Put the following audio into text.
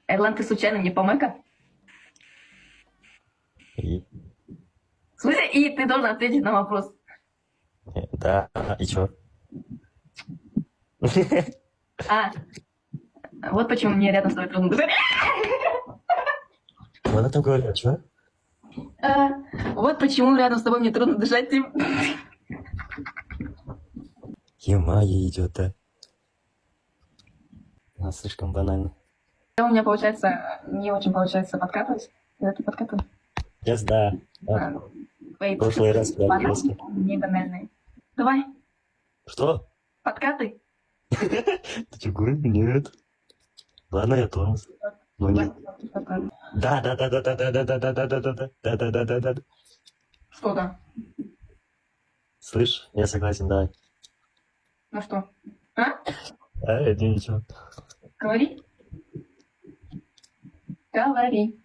Эрлан, ты случайно не помойка? И, В смысле, и ты должен ответить на вопрос. да, и чё? А, вот почему мне рядом с тобой трудно дышать. Она там говорила, чё? А, вот почему рядом с тобой мне трудно дышать, Тим. Е-мае идет, да? Она слишком банально. У меня получается, не очень получается подкатывать. Когда ты подкатываешь? Сейчас, да. А, Да. твои В прошлый раз прям бананы жестко. не банальные. Давай, Что? подкаты. Ты чё, гуры? Нет. Ладно, я тормоз. Ну нет. Да, да, да, да, да, да, да, да, да, да, да, да, да, да, да, да, да, да. Что да? Слышь, я согласен, давай. Ну что? А? А, это ничего. Говори. Говори.